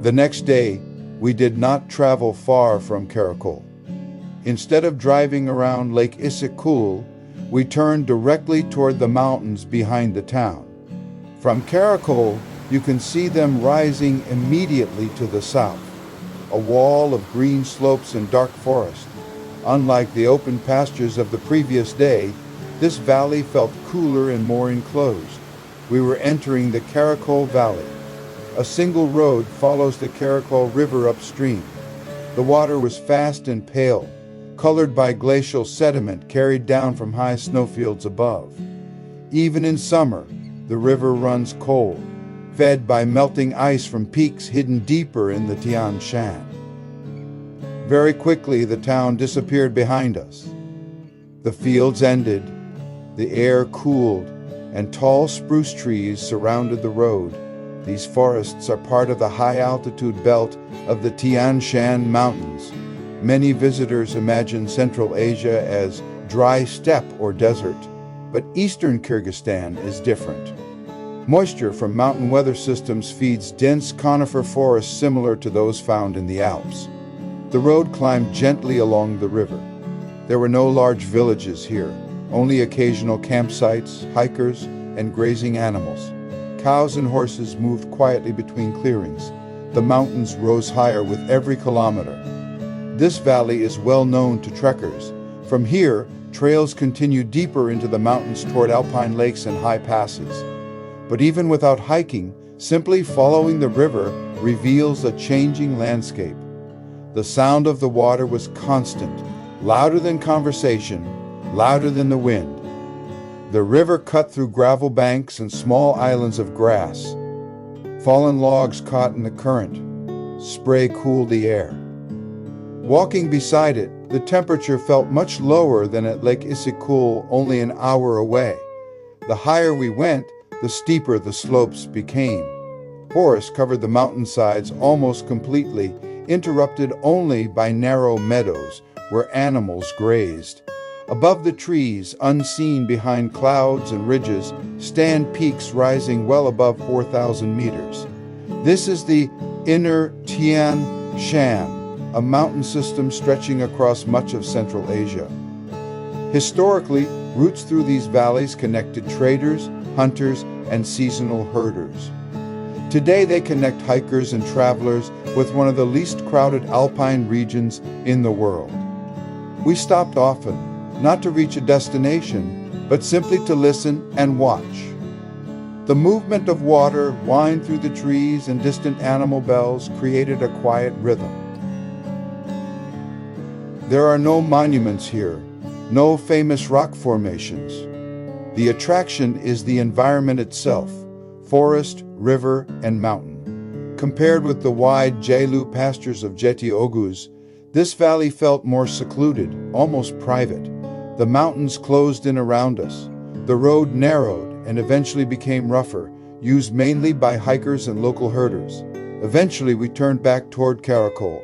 The next day, we did not travel far from Karakol. Instead of driving around Lake Issyk-Kul, we turned directly toward the mountains behind the town. From Karakol, you can see them rising immediately to the south, a wall of green slopes and dark forest. Unlike the open pastures of the previous day, this valley felt cooler and more enclosed. We were entering the Karakol Valley. A single road follows the Karakol River upstream. The water was fast and pale, colored by glacial sediment carried down from high snowfields above. Even in summer, the river runs cold, fed by melting ice from peaks hidden deeper in the Tian Shan. Very quickly, the town disappeared behind us. The fields ended, the air cooled, and tall spruce trees surrounded the road. These forests are part of the high-altitude belt of the Tian Shan Mountains. Many visitors imagine Central Asia as dry steppe or desert, but eastern Kyrgyzstan is different. Moisture from mountain weather systems feeds dense conifer forests similar to those found in the Alps. The road climbed gently along the river. There were no large villages here, only occasional campsites, hikers, and grazing animals. Cows and horses moved quietly between clearings. The mountains rose higher with every kilometer. This valley is well known to trekkers. From here, trails continue deeper into the mountains toward alpine lakes and high passes. But even without hiking, simply following the river reveals a changing landscape. The sound of the water was constant, louder than conversation, louder than the wind. The river cut through gravel banks and small islands of grass. Fallen logs caught in the current. Spray cooled the air. Walking beside it, the temperature felt much lower than at Lake Issyk-Kul, only an hour away. The higher we went, the steeper the slopes became. Forest covered the mountainsides almost completely, interrupted only by narrow meadows where animals grazed. Above the trees, unseen behind clouds and ridges, stand peaks rising well above 4,000 meters. This is the inner Tian Shan, a mountain system stretching across much of Central Asia. Historically, routes through these valleys connected traders, hunters, and seasonal herders. Today they connect hikers and travelers with one of the least crowded alpine regions in the world. We stopped often, not to reach a destination, but simply to listen and watch. The movement of water whined through the trees, and distant animal bells created a quiet rhythm. There are no monuments here, no famous rock formations. The attraction is the environment itself, forest, river, and mountain. Compared with the wide Jailu pastures of Jeti Oguz, this valley felt more secluded, almost private. The mountains closed in around us. The road narrowed and eventually became rougher, used mainly by hikers and local herders. Eventually, we turned back toward Karakol.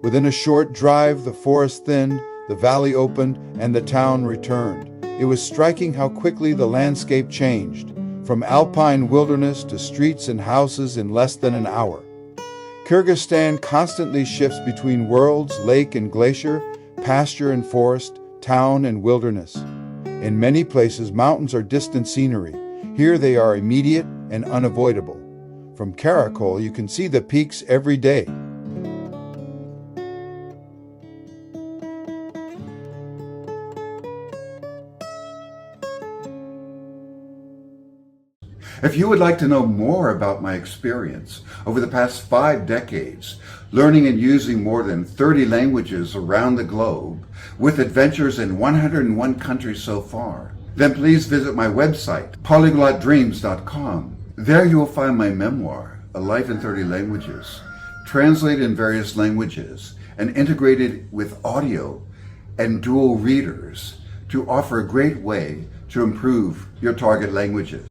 Within a short drive, the forest thinned, the valley opened, and the town returned. It was striking how quickly the landscape changed, from alpine wilderness to streets and houses in less than an hour. Kyrgyzstan constantly shifts between worlds, lake and glacier, pasture and forest, town and wilderness. In many places, mountains are distant scenery. Here they are immediate and unavoidable. From Karakol, you can see the peaks every day. If you would like to know more about my experience over the past 5 decades, learning and using more than 30 languages around the globe, with adventures in 101 countries so far, then please visit my website, polyglotdreams.com. There you will find my memoir, A Life in 30 Languages, translated in various languages and integrated with audio and dual readers to offer a great way to improve your target languages.